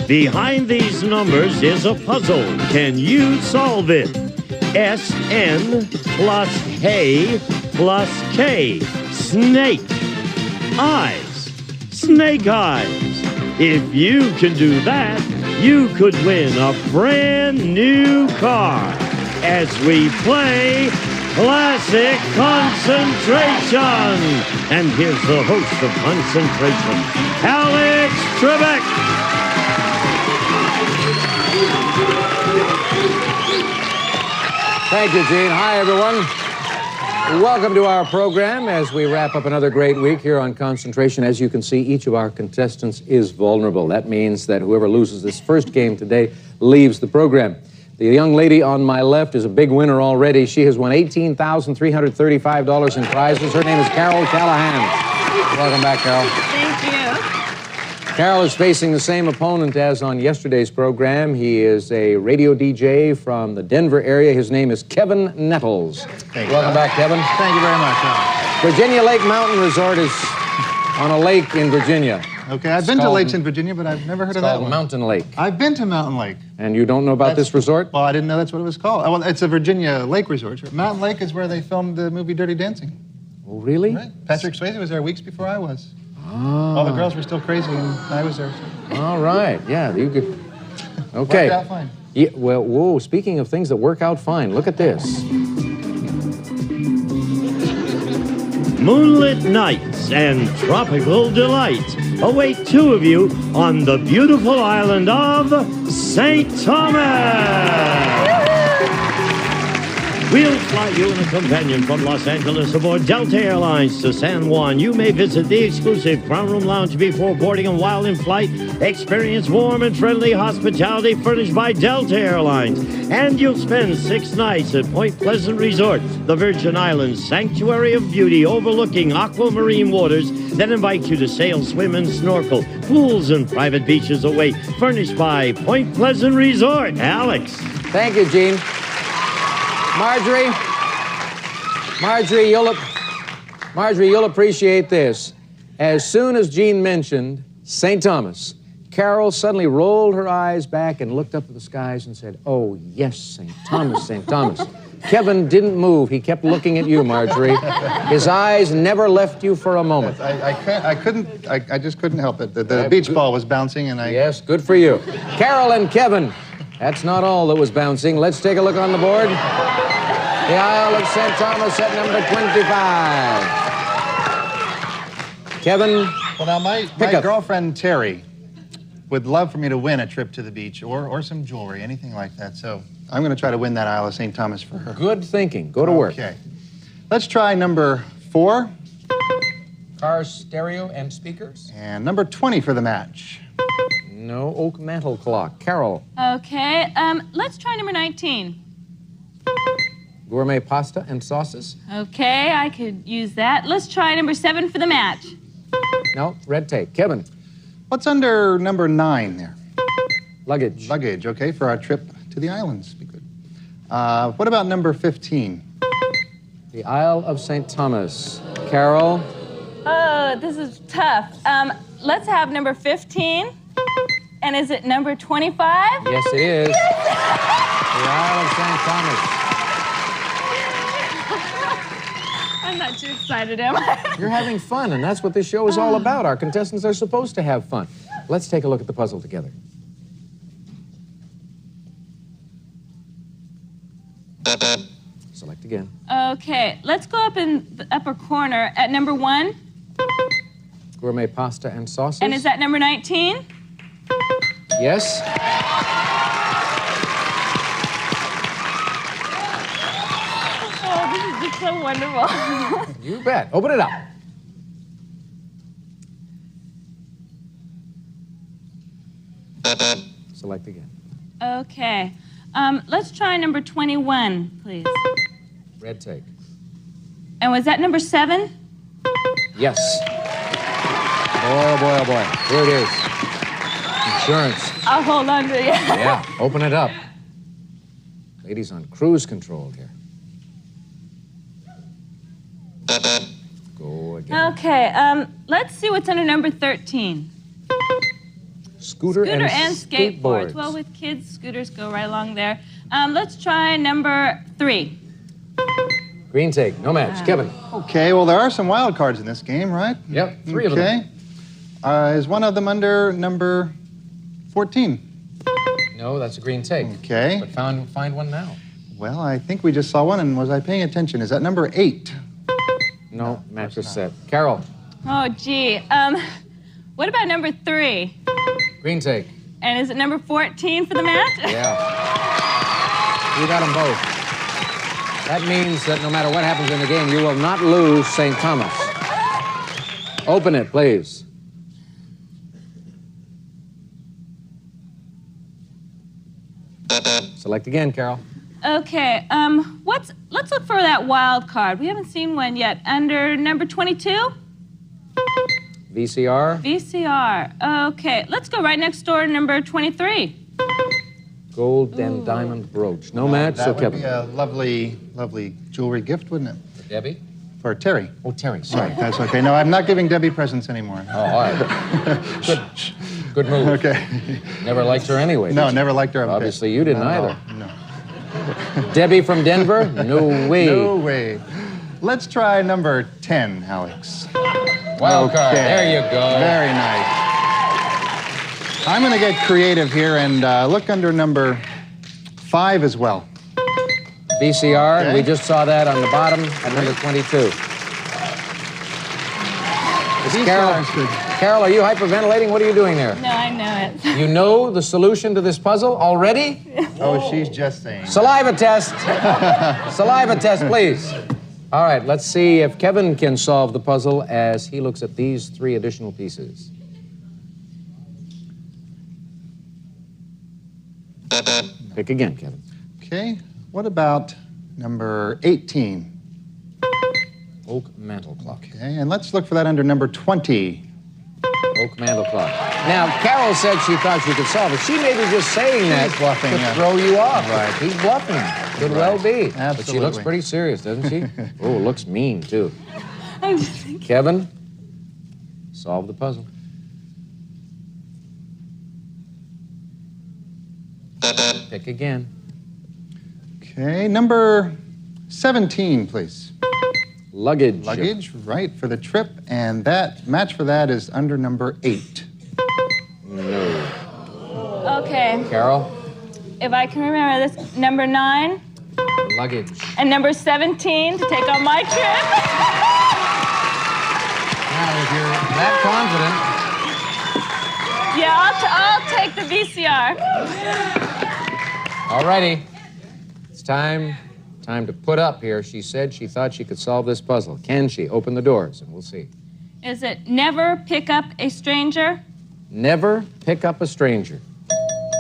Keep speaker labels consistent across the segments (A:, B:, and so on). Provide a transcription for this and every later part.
A: Behind these numbers is a puzzle. Can you solve it? SN plus hay plus K. Snake. Eyes. Snake eyes. If you can do that, you could win a brand new car as we play Classic Concentration. And here's the host of Concentration, Alex Trebek.
B: Thank you, Gene. Hi, everyone. Welcome to our program as we wrap up another great week here on Concentration. As you can see, each of our contestants is vulnerable. That means that whoever loses this first game today leaves the program. The young lady on my left is a big winner already. She has won $18,335 in prizes. Her name is Carol Callahan. Welcome back, Carol.
C: Thank you.
B: Carol is facing the same opponent as on yesterday's program. He is a radio DJ from the Denver area. His name is Kevin Nettles. Welcome back, Kevin.
D: Thank you very much.
B: Virginia Lake Mountain Resort is on a lake in Virginia.
D: Okay, I've been to lakes in Virginia, but I've never heard of that one.
B: Mountain Lake.
D: I've been to Mountain Lake.
B: And you don't know about this resort?
D: Well, I didn't know that's what it was called. Well, it's a Virginia lake resort. Mountain Lake is where they filmed the movie Dirty Dancing.
B: Oh, really?
D: Right. Patrick Swayze was there weeks before I was.
B: Oh.
D: All the girls were still crazy, and I was there. So.
B: All right. Yeah, you could. Okay.
D: Worked out fine.
B: Yeah, well, whoa, speaking of things that work out fine, look at this.
A: Moonlit nights and tropical delights await two of you on the beautiful island of St. Thomas. We'll fly you and a companion from Los Angeles aboard Delta Airlines to San Juan. You may visit the exclusive Crown Room Lounge before boarding, and while in flight, experience warm and friendly hospitality furnished by Delta Airlines. And you'll spend 6 nights at Point Pleasant Resort, the Virgin Islands sanctuary of beauty overlooking aquamarine waters that invite you to sail, swim, and snorkel. Pools and private beaches await, furnished by Point Pleasant Resort. Alex.
B: Thank you, Gene. Marjorie, you'll appreciate this. As soon as Gene mentioned St. Thomas, Carol suddenly rolled her eyes back and looked up at the skies and said, "Oh, yes, St. Thomas, St. Thomas." Kevin didn't move. He kept looking at you, Marjorie. His eyes never left you for a moment.
D: I just couldn't help it. The beach ball was bouncing, and I...
B: Yes, good for you. Carol and Kevin, that's not all that was bouncing. Let's take a look on the board. The Isle of St. Thomas at number 25. Kevin,
D: Well, now, my girlfriend, Terry, would love for me to win a trip to the beach or some jewelry, anything like that. So I'm going to try to win that Isle of St. Thomas for her.
B: Good thinking. Go to work.
D: Okay. Let's try number 4.
B: Car, stereo, and speakers.
D: And number 20 for the match.
B: No oak mantel clock. Carol.
C: Okay, let's try number 19.
B: Gourmet pasta and sauces.
C: Okay, I could use that. Let's try number 7 for the match.
B: No, red tape. Kevin.
D: What's under number 9 there?
B: Luggage.
D: Luggage, okay, for our trip to the islands. Be good. What about number 15?
B: The Isle of St. Thomas. Carol.
C: Oh, this is tough. Let's have number 15. And is it number 25?
B: Yes, it is. The Isle of St. Thomas.
C: I'm not too excited, am I?
B: You're having fun, and that's what this show is all about. Our contestants are supposed to have fun. Let's take a look at the puzzle together. Select again.
C: Okay, let's go up in the upper corner at number 1.
B: Gourmet pasta and sauces.
C: And is that number 19?
B: Yes.
C: Oh, this is just so wonderful.
B: You bet. Open it up. Select again.
C: Okay. Let's try number 21, please.
B: Red tape.
C: And was that number 7?
B: Yes. Boy, oh boy, oh boy. Here it is. Insurance.
C: I'll hold on to it.
B: Yeah, open it up. Ladies on cruise control here. Go again.
C: Okay, let's see what's under number 13.
B: Scooter and
C: skateboards. Well, with kids, scooters go right along there. Let's try number 3.
B: Green take, no match. Kevin.
D: Okay, well, there are some wild cards in this game, right?
B: Yep, 3 of them.
D: Okay. Is one of them under number 14?
B: No, that's a green take.
D: Okay.
B: But find one now.
D: Well, I think we just saw one, and was I paying attention? Is that number 8?
B: No, match is set. Carol.
C: Oh, gee. What about number 3?
B: Green take.
C: And is it number 14 for the match?
B: Yeah. You got them both. That means that no matter what happens in the game, you will not lose St. Thomas. Open it, please. Select again, Carol.
C: Okay, let's look for that wild card. We haven't seen one yet. Under number 22?
B: VCR.
C: VCR. Okay, let's go right next door to number 23.
B: Gold and diamond brooch. No match, so Kevin.
D: That would be a lovely, lovely jewelry gift, wouldn't it?
B: Debbie?
D: For Terry.
B: Oh, Terry, sorry.
D: Right, that's okay. No, I'm not giving Debbie presents anymore.
B: Oh, all right. Good move.
D: Okay.
B: Never liked her anyway.
D: No, never liked her.
B: Obviously, you didn't either.
D: No.
B: Debbie from Denver? No way.
D: No way. Let's try number 10, Alex.
B: Wild card. There you go.
D: Very nice. I'm going to get creative here and look under number 5 as well.
B: VCR,
D: Okay.
B: we just saw that on the bottom at number 22. Carol, are you hyperventilating? What are you doing there?
C: No, I know it.
B: You know the solution to this puzzle already?
D: Oh, she's just saying.
B: Saliva test. Saliva test, please. All right, let's see if Kevin can solve the puzzle as he looks at these 3 additional pieces. Pick again, Kevin.
D: Okay. What about number 18?
B: Oak mantel clock.
D: Okay, and let's look for that under number 20.
B: Oak mantel clock. Now, Carol said she thought she could solve it. She may be just saying that
D: She's bluffing,
B: to
D: yeah.
B: throw you off.
D: Right.
B: He's bluffing. Could well be.
D: Absolutely.
B: But she looks pretty serious, doesn't she? Oh, looks mean, too.
C: I'm just thinking.
B: Kevin, solve the puzzle. Pick again.
D: Okay, number 17, please.
B: Luggage.
D: Luggage, right, for the trip, and that match for that is under number 8.
B: No.
C: Okay,
B: Carol,
C: if I can remember this, number 9
B: luggage.
C: and number 17 to take on my trip.
B: Now, if you're that confident.
C: Yeah, I'll take the VCR.
B: All righty. It's time to put up here. She said she thought she could solve this puzzle. Can she? Open the doors and we'll see.
C: Is it never pick up a stranger?
B: Never pick up a stranger.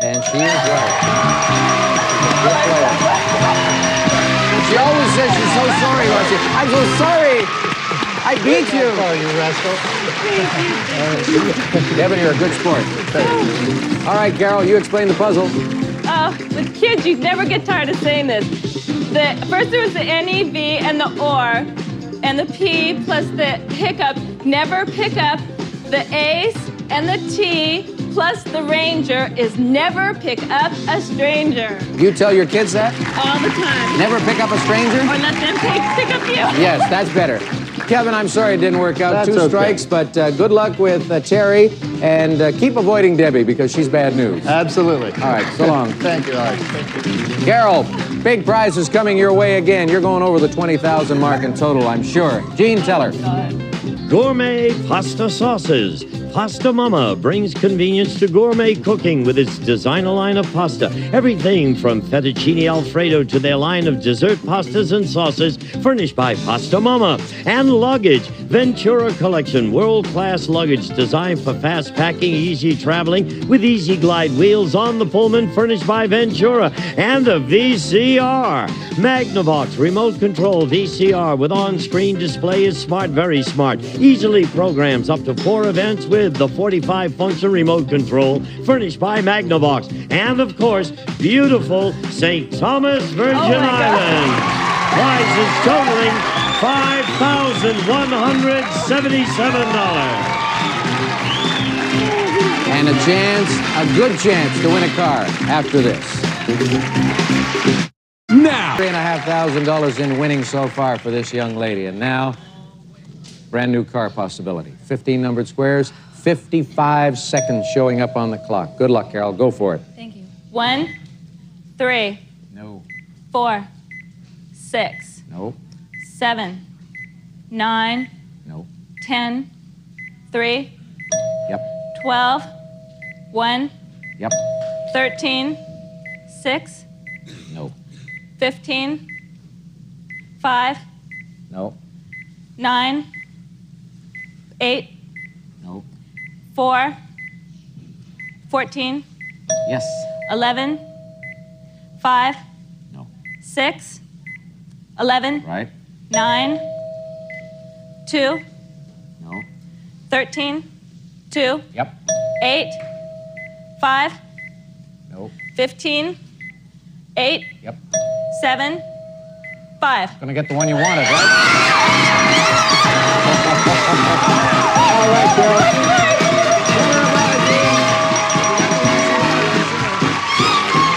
B: And she is right. Good player. She always says she's so sorry, Marcy. I'm so sorry. I beat you.
D: Oh, you rascal.
B: Devin, you're a good sport. All right, Carol, you explain the puzzle.
C: With kids, you never get tired of saying this. First there was the NEV and the OR, and the P plus the hiccup. Never pick up the ace and the T plus the ranger is never pick up a stranger.
B: You tell your kids that?
C: All the time.
B: Never pick up a stranger?
C: Or let them pick up you.
B: Yes, that's better. Kevin, I'm sorry it didn't work out.
D: That's
B: 2
D: okay.
B: strikes, but good luck with Terry, and keep avoiding Debbie because she's bad news.
D: Absolutely.
B: All right, so long.
D: Thank you, Alex. Thank you.
B: Carol, big prize is coming your way again. You're going over the 20,000 mark in total, I'm sure. Gene, tell her.
A: Gourmet pasta sauces. Pasta Mama brings convenience to gourmet cooking with its designer line of pasta. Everything from fettuccine Alfredo to their line of dessert pastas and sauces furnished by Pasta Mama. And luggage. Ventura Collection. World-class luggage designed for fast packing, easy traveling with easy glide wheels on the Pullman furnished by Ventura. And a VCR. Magnavox remote control VCR with on-screen display is smart, very smart. Easily programs up to 4 events with the 45-function remote control furnished by Magnavox. And, of course, beautiful St. Thomas Virgin Islands. Prizes totaling $5,177.
B: And a chance, a good chance to win a car after this.
E: Now!
B: $3,500 in winning so far for this young lady. And now, brand new car possibility. 15 numbered squares, 55 seconds showing up on the clock. Good luck, Carol. Go for it.
C: Thank you. 1, 3.
B: No.
C: 4, 6.
B: No.
C: 7, 9.
B: No.
C: 10, 3.
B: Yep.
C: 12, 1.
B: Yep.
C: 13, 6.
B: No.
C: 15, 5.
B: No.
C: 9, 8.
B: No.
C: 4, 14.
B: Yes.
C: 11, 5.
B: No.
C: 6, 11.
B: Right.
C: 9, 2.
B: No.
C: 13, 2.
B: Yep.
C: 8, 5.
B: No.
C: 15, 8.
B: Yep.
C: 7, 5.
B: Gonna get the one you wanted, right? All right, Carol.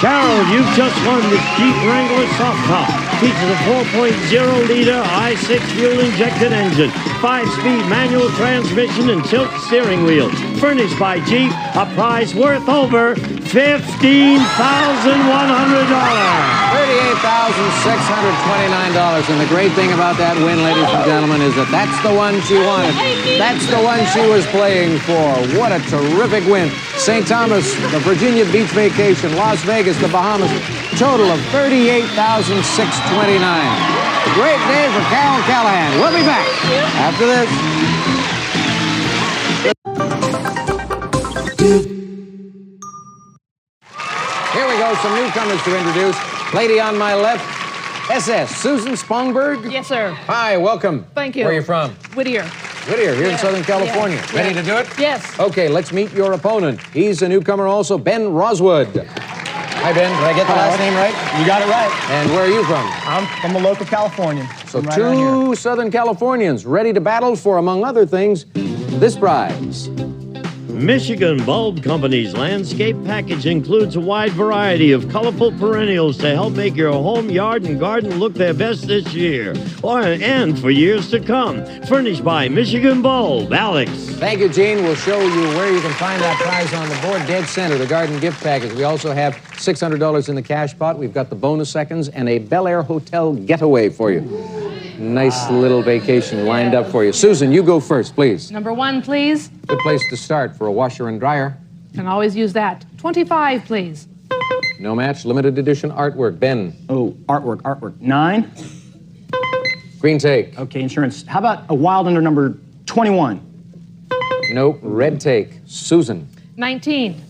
A: Carol, you've just won the Jeep Wrangler Soft Top. Features a 4.0-liter I6 fuel-injected engine, 5-speed manual transmission, and tilt steering wheel. Furnished by Jeep, a prize worth over $15,100.
B: $38,629. And the great thing about that win, ladies and gentlemen, is that that's the one she wanted. That's the one she was playing for. What a terrific win. St. Thomas, the Virginia Beach vacation, Las Vegas, the Bahamas. Total of $38,629. Great day for Carol Callahan. We'll be back after this. Here we go, some newcomers to introduce. Lady on my left, SS, Susan Spongberg.
F: Yes, sir.
B: Hi, welcome.
F: Thank you.
B: Where are you from?
F: Whittier.
B: Whittier, here in Southern California.
F: Yeah.
B: Ready to do it?
F: Yes.
B: Okay, let's meet your opponent. He's a newcomer also, Ben Roswood. Hi, Ben. Did I get the last name right?
G: You got it right.
B: And where are you from?
G: I'm from a local Californian.
B: So
G: I'm right around here.
B: two Southern Californians ready to battle for, among other things, this prize.
A: Michigan Bulb Company's landscape package includes a wide variety of colorful perennials to help make your home, yard, and garden look their best this year, and for years to come. Furnished by Michigan Bulb. Alex.
B: Thank you, Gene. We'll show you where you can find that prize on the board. Dead center, the garden gift package. We also have $600 in the cash pot. We've got the bonus seconds and a Bel Air Hotel getaway for you. Nice little vacation lined up for you. Susan, you go first, please.
F: Number 1, please.
B: Good place to start for a washer and dryer.
F: Can always use that. 25, please.
B: No match, limited edition artwork. Ben.
G: Oh, artwork. 9.
B: Green take.
G: Okay, insurance. How about a wild under number 21?
B: Nope. Red take. Susan.
F: 19.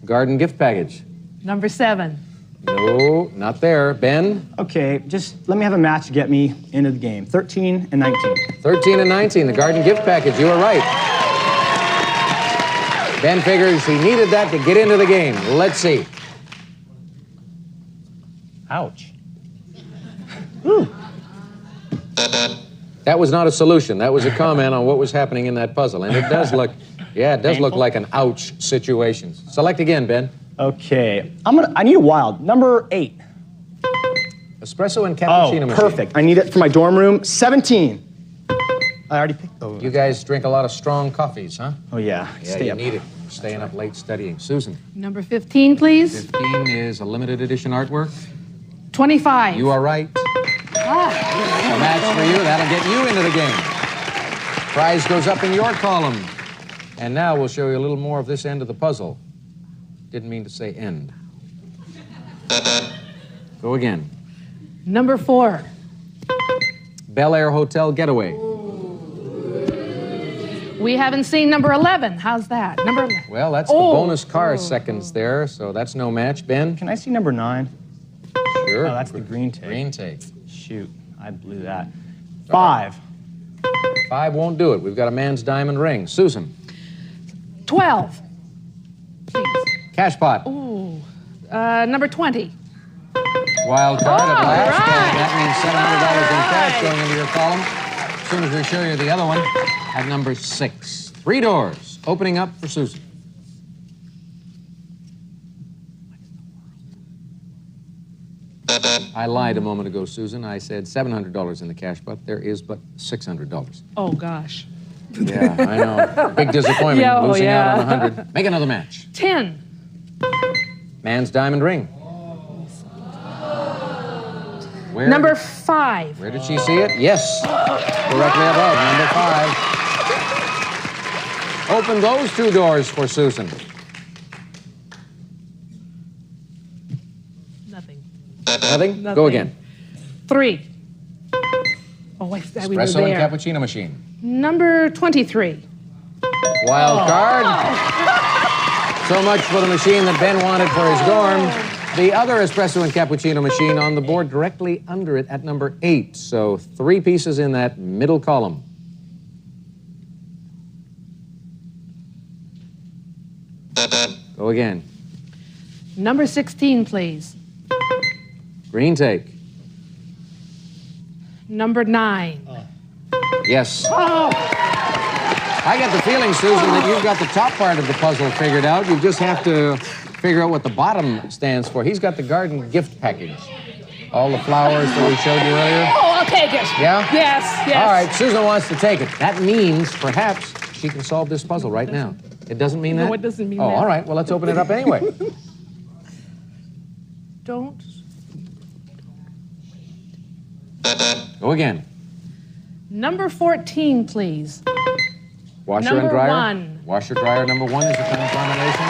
B: Garden gift package.
F: Number 7.
B: No, not there. Ben.
G: Okay, just let me have a match to get me into the game. 13 and 19.
B: 13 and 19, the garden gift package. You were right. Ben figures he needed that to get into the game. Let's see.
G: Ouch.
B: That was not a solution. That was a comment on what was happening in that puzzle. And it does look, yeah, it does look like an ouch situation. Select again, Ben.
G: Okay, I need a wild. Number 8.
B: Espresso and cappuccino machine.
G: Perfect. I need it for my dorm room. 17. I already picked those.
B: You guys drink a lot of strong coffees, huh?
G: Oh, yeah.
B: Yeah,
G: Stay
B: you
G: up.
B: need it. Staying up late studying. Susan.
F: Number 15, please.
B: 15 is a limited edition artwork.
F: 25.
B: You are right. A match for you. That'll get you into the game. Prize goes up in your column. And now we'll show you a little more of this end of the puzzle. Didn't mean to say end. Go again.
F: Number 4.
B: Bel Air Hotel getaway.
F: We haven't seen number 11. How's that? Number 11.
B: Well, that's the bonus car seconds there, so that's no match. Ben?
G: Can I see number 9?
B: Sure.
G: Oh, that's the green take.
B: Green take.
G: Shoot, I blew that. 5.
B: 5 won't do it. We've got a man's diamond ring. Susan?
F: 12. Please.
B: Cash pot.
F: Number 20.
B: Wild card at last.
F: right.
B: That means $700 in cash going into your column. As soon as we show you the other one, at number 6. 3 doors. opening up for Susan. I lied a moment ago, Susan. I said $700 in the cash, but there is but $600.
F: Oh, gosh.
B: Yeah, I know. Big disappointment,
F: Yeah, oh,
B: losing out
F: yeah.
B: on 100. Make another match.
F: 10.
B: Man's diamond ring. Where
F: Number 5.
B: Where did she see it? Yes. Directly above, number 5. Open those 2 doors for Susan.
F: Nothing.
B: Nothing? Go again.
F: 3. Oh, we were
B: Espresso
F: there.
B: and cappuccino machine.
F: Number 23.
B: Wild card. So much for the machine that Ben wanted for his dorm. The other espresso and cappuccino machine on the board directly under it at number 8. So 3 pieces in that middle column. Go again.
F: Number 16, please.
B: Green take.
F: Number 9.
B: Yes. I get the feeling, Susan, that you've got the top part of the puzzle figured out. You just have to figure out what the bottom stands for. He's got the garden gift package. All the flowers that we showed you earlier.
F: Oh, I'll take it.
B: Yeah?
F: Yes, yes.
B: All right, Susan wants to take it. That means perhaps she can solve this puzzle right now. It doesn't mean that?
F: No, it doesn't mean
B: Oh,
F: that.
B: all right. Well, let's open it up anyway.
F: Don't.
B: Go again.
F: Number 14, please.
B: Washer
F: Number
B: and dryer.
F: 1.
B: Washer, dryer, number 1 is the kind of combination.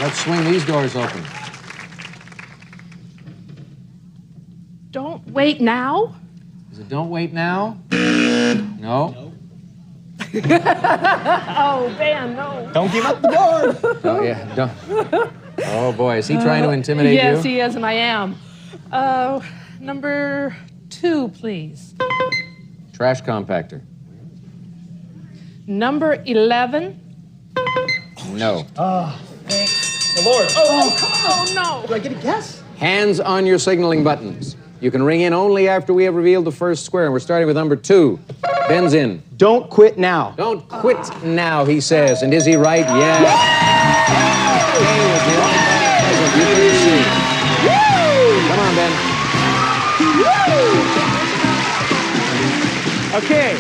B: Let's swing these doors open.
F: Don't wait now.
B: Is it don't wait now? No.
F: Oh, Ben, no.
G: Don't give up the board.
B: Oh, yeah. Don't. Oh, boy. Is he trying to intimidate you?
F: Yes, he is, and I am. Number 2, please.
B: Trash compactor.
F: Number 11.
B: No.
G: Thank the Lord.
F: Oh, no.
G: Do I get a guess?
B: Hands on your signaling buttons. You can ring in only after we have revealed the first square, and we're starting with number 2. Ben's in.
G: Don't quit now.
B: Don't quit now, he says. And is he right? Yes. Okay, with the only puzzle you can see. Come on, Ben.
G: Okay,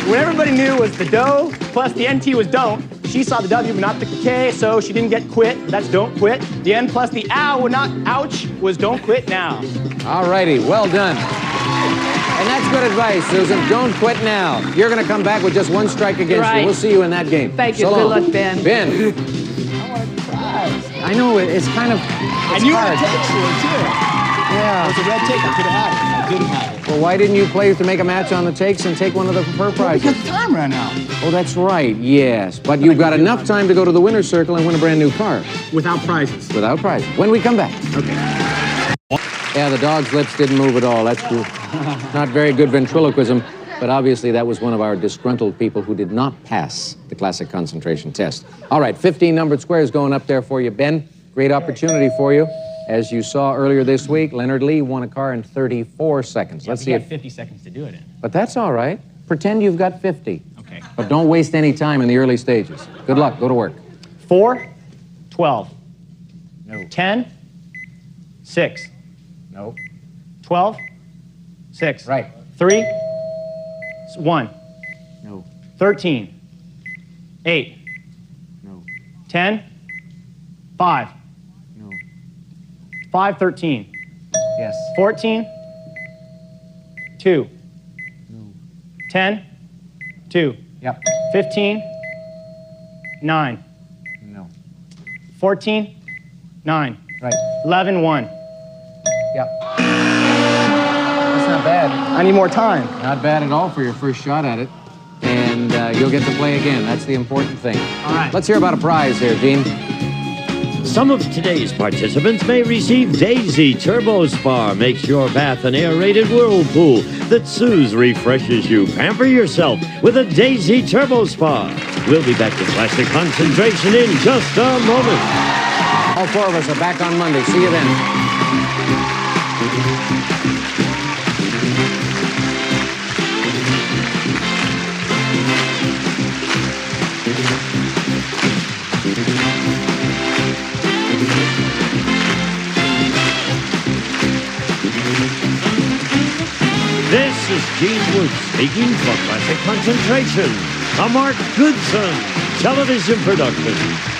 G: what everybody knew was the dough plus the NT was don't. She saw the W but not the K, so she didn't get quit. That's don't quit. The N plus the ow, not ouch, was don't quit now.
B: All righty, well done. And that's good advice, Susan. Don't quit now. You're going to come back with just 1 strike against
F: Right.
B: you. We'll see you in that game.
F: Thank you.
B: So
F: Good
B: long.
F: luck, Ben.
B: Ben. I know, it's kind of
E: I knew
B: hard.
E: the takes were, too.
B: Yeah.
E: It was a red take. I could have had it. I didn't have it.
B: Well, why didn't you play to make a match on the takes and take one of the fur prizes?
E: Because the time ran out.
B: Oh, that's right, yes. But you've got enough time to go to the winner's circle and win a brand new car.
E: Without prizes.
B: Without prizes. When we come back.
E: Okay.
B: Yeah, the dog's lips didn't move at all. That's cool. Not very good ventriloquism, but obviously that was one of our disgruntled people who did not pass the classic concentration test. All right, 15 numbered squares going up there for you, Ben. Great opportunity for you. As you saw earlier this week, Leonard Lee won a car in 34 seconds. Let's see
H: You
B: if...
H: got 50 seconds to do it in.
B: But that's all right. Pretend you've got 50.
H: Okay.
B: But don't waste any time in the early stages. Good luck. Go to work.
G: 4, 12.
B: No.
G: 10, 6.
B: No.
G: 12, 6.
B: Right.
G: 3, 1.
B: No.
G: 13, 8.
B: No.
G: 10, 5.
B: No.
G: 5, 13.
B: Yes.
G: 14, 2.
B: No.
G: 10, 2.
B: Yep.
G: 15, 9.
B: No.
G: 14, 9.
B: Right.
G: 11, 1.
B: Yep. That's not bad.
G: I need more time.
B: Not bad at all for your first shot at it. And you'll get to play again. That's the important thing.
G: All right.
B: Let's hear about a prize here, Gene.
A: Some of today's participants may receive Daisy Turbo Spa. Makes your bath an aerated whirlpool that soothes, refreshes you. Pamper yourself with a Daisy Turbo Spa. We'll be back to Classic Concentration in just a moment.
B: All 4 of us are back on Monday. See you then.
A: This is Gene Wood speaking for Classic Concentration, a Mark Goodson television production.